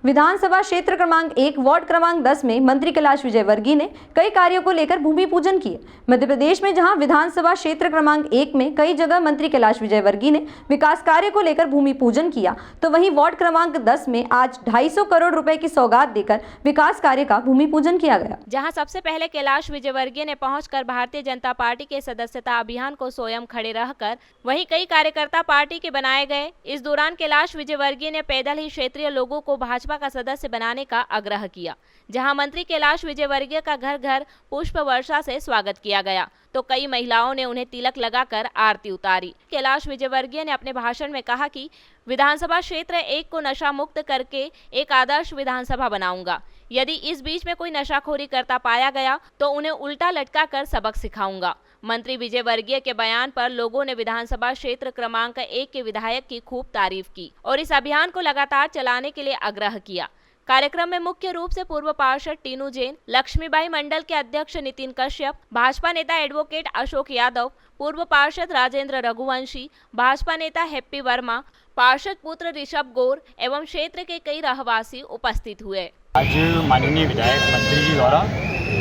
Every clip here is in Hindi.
विधानसभा क्षेत्र क्रमांक 1 वार्ड क्रमांक 10 में मंत्री कैलाश विजयवर्गीय ने कई कार्यों को लेकर भूमि पूजन किए। मध्य प्रदेश में जहां विधानसभा क्षेत्र क्रमांक 1 में कई जगह मंत्री कैलाश विजयवर्गीय ने विकास कार्य को लेकर भूमि पूजन किया, तो वहीं वार्ड क्रमांक 10 में आज 250 करोड़ रुपए की सौगात देकर विकास कार्य का भूमि पूजन किया गया। जहां सबसे पहले कैलाश विजयवर्गीय ने पहुंचकर भारतीय जनता पार्टी के सदस्यता अभियान को स्वयं खड़े रहकर वहीं कई कार्यकर्ता पार्टी के बनाए गए। इस दौरान कैलाश विजयवर्गीय ने पैदल ही क्षेत्रीय लोगों को भाजपा का सदस्य बनाने का आग्रह किया। जहां मंत्री कैलाश विजयवर्गीय का घर घर पुष्प वर्षा से स्वागत किया गया, तो कई महिलाओं ने उन्हें तिलक लगाकर आरती उतारी। कैलाश विजयवर्गीय ने अपने भाषण में कहा कि विधानसभा क्षेत्र 1 को नशा मुक्त करके एक आदर्श विधानसभा बनाऊंगा। यदि इस बीच में कोई नशाखोरी करता पाया गया तो उन्हें उल्टा लटका कर सबक सिखाऊंगा। मंत्री विजयवर्गीय के बयान पर लोगों ने विधानसभा क्षेत्र क्रमांक 1 के विधायक की खूब तारीफ की और इस अभियान को लगातार चलाने के लिए आग्रह किया। कार्यक्रम में मुख्य रूप से पूर्व पार्षद टीनू जैन, लक्ष्मीबाई मंडल के अध्यक्ष नितिन कश्यप, भाजपा नेता एडवोकेट अशोक यादव, पूर्व पार्षद राजेंद्र रघुवंशी, भाजपा नेता हैप्पी वर्मा, पार्षद पुत्र ऋषभ गौर एवं क्षेत्र के कई रहवासी उपस्थित हुए। आज माननीय विधायक मंत्री जी द्वारा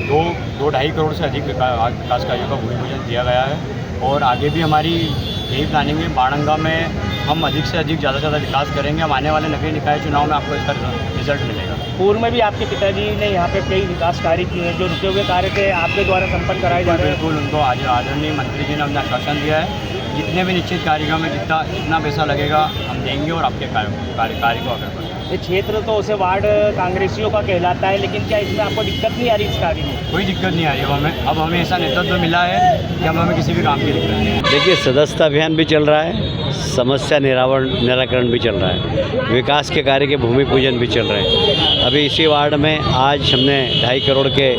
2-2.5 करोड़ से अधिक विकास कार्यों का भूमि पूजन दिया गया है और आगे भी हमारी यही प्लानिंग है। बाणगंगा में हम अधिक से अधिक ज़्यादा से ज़्यादा विकास करेंगे। हम आने वाले नगरीय निकाय चुनाव में आपको इसका रिजल्ट मिलेगा। पूर्व में भी आपके पिताजी ने यहाँ पे कई विकास कार्य किए हैं, जो रुके हुए कार्य थे आपके द्वारा संपन्न कराए जा रहे हैं। बिल्कुल, उनको आदरणीय मंत्री जी ने अपना आश्वासन दिया है, जितने भी निश्चित कार्यक्रम में जितना पैसा लगेगा हम देंगे और आपके कार्य को आगे बढ़ेंगे। ये क्षेत्र तो उसे वार्ड कांग्रेसियों का कहलाता है, लेकिन क्या इसमें आपको दिक्कत नहीं आ रही इस कार्य में? कोई दिक्कत नहीं आ रही है। अब हमें ऐसा नेतृत्व मिला है कि अब हमें किसी भी काम की दिक्कत नहीं है। देखिए, सदस्यता अभियान भी चल रहा है, समस्या निराकरण भी चल रहा है, विकास के कार्य के भूमि पूजन भी चल रहे हैं। अभी इसी वार्ड में आज हमने 2.5 करोड़ के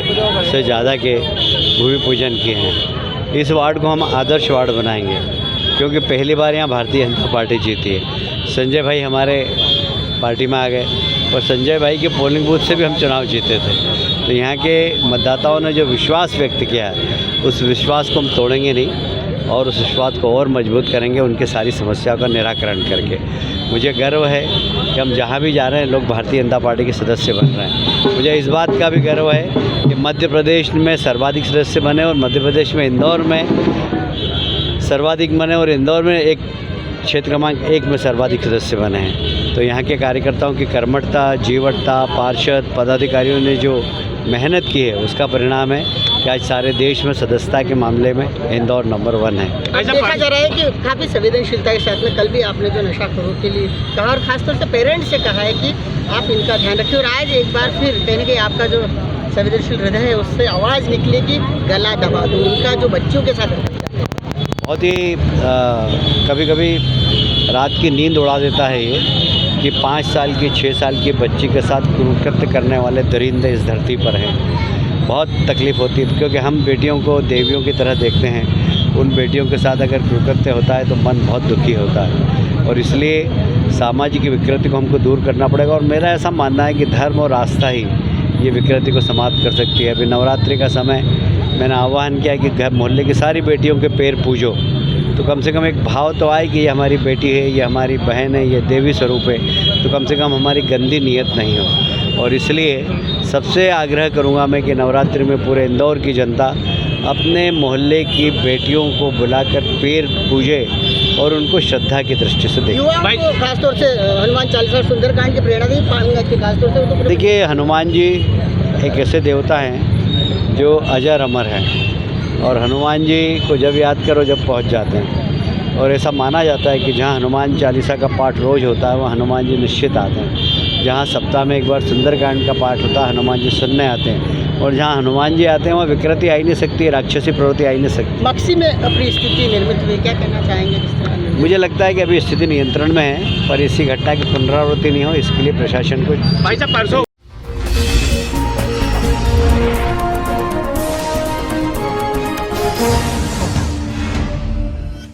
से ज़्यादा के भूमि पूजन किए हैं। इस वार्ड को हम आदर्श वार्ड बनाएंगे, क्योंकि पहली बार यहाँ भारतीय जनता पार्टी जीती है। संजय भाई हमारे पार्टी में आ गए और संजय भाई के पोलिंग बूथ से भी हम चुनाव जीते थे। तो यहाँ के मतदाताओं ने जो विश्वास व्यक्त किया है, उस विश्वास को हम तोड़ेंगे नहीं और उस विश्वास को और मजबूत करेंगे, उनके सारी समस्याओं का निराकरण करके। मुझे गर्व है कि हम जहाँ भी जा रहे हैं लोग भारतीय जनता पार्टी के सदस्य बन रहे हैं। मुझे इस बात का भी गर्व है कि मध्य प्रदेश में सर्वाधिक सदस्य बने और मध्य प्रदेश में इंदौर में सर्वाधिक बने और इंदौर में एक क्षेत्र क्रमांक 1 में सर्वाधिक सदस्य बने हैं। तो यहाँ के कार्यकर्ताओं की कर्मठता, जीवटता, पार्षद पदाधिकारियों ने जो मेहनत की है, उसका परिणाम है कि आज सारे देश में सदस्यता के मामले में इंदौर नंबर 1 है। देखा जा रहा है कि काफ़ी संवेदनशीलता के साथ में कल भी आपने जो नशाखोरों के लिए कहा और खासतौर से पेरेंट्स से कहा है कि आप इनका ध्यान रखिए और आज एक बार फिर कहीं कि आपका जो संवेदनशील हृदय है उससे आवाज़ निकलेगी, गला दबा दो उनका जो बच्चों के साथ। बहुत ही कभी कभी रात की नींद उड़ा देता है ये कि 5 साल की 6 साल की बच्ची के साथ कुकृत्य करने वाले दरिंदे इस धरती पर हैं। बहुत तकलीफ़ होती है, क्योंकि हम बेटियों को देवियों की तरह देखते हैं। उन बेटियों के साथ अगर कुकृत्य होता है तो मन बहुत दुखी होता है और इसलिए सामाजिक विकृति को हमको दूर करना पड़ेगा। और मेरा ऐसा मानना है कि धर्म और आस्था ही ये विकृति को समाप्त कर सकती है। अभी नवरात्रि का समय मैंने आह्वान किया कि घर मोहल्ले की सारी बेटियों के पैर पूजो, तो कम से कम एक भाव तो आए कि ये हमारी बेटी है, ये हमारी बहन है, ये देवी स्वरूप है, तो कम से कम हमारी गंदी नीयत नहीं हो। और इसलिए सबसे आग्रह करूंगा मैं कि नवरात्रि में पूरे इंदौर की जनता अपने मोहल्ले की बेटियों को बुलाकर पैर पूजे और उनको श्रद्धा की दृष्टि से देखें। खासतौर से हनुमान चालीसा सुंदरकांड की प्रेरणा दी पाऊंगा कि खासतौर से तो देखिए, हनुमान जी एक ऐसे देवता हैं जो अजर अमर हैं और हनुमान जी को जब याद करो जब पहुंच जाते हैं। और ऐसा माना जाता है कि जहां हनुमान चालीसा का पाठ रोज़ होता है वहाँ हनुमान जी निश्चित आते हैं। जहां सप्ताह में एक बार सुंदरकांड का पाठ होता है हनुमान जी सुनने आते हैं। और जहां हनुमान जी आते हैं वहाँ विकृति आ ही नहीं सकती, राक्षसी प्रवृत्ति आ ही नहीं सकती। बक्सी में अपनी स्थिति निर्मित हुई, क्या कहना चाहेंगे? मुझे लगता है कि अभी स्थिति नियंत्रण में है, पर इसी घटना की पुनरावृत्ति नहीं हो इसके लिए प्रशासन को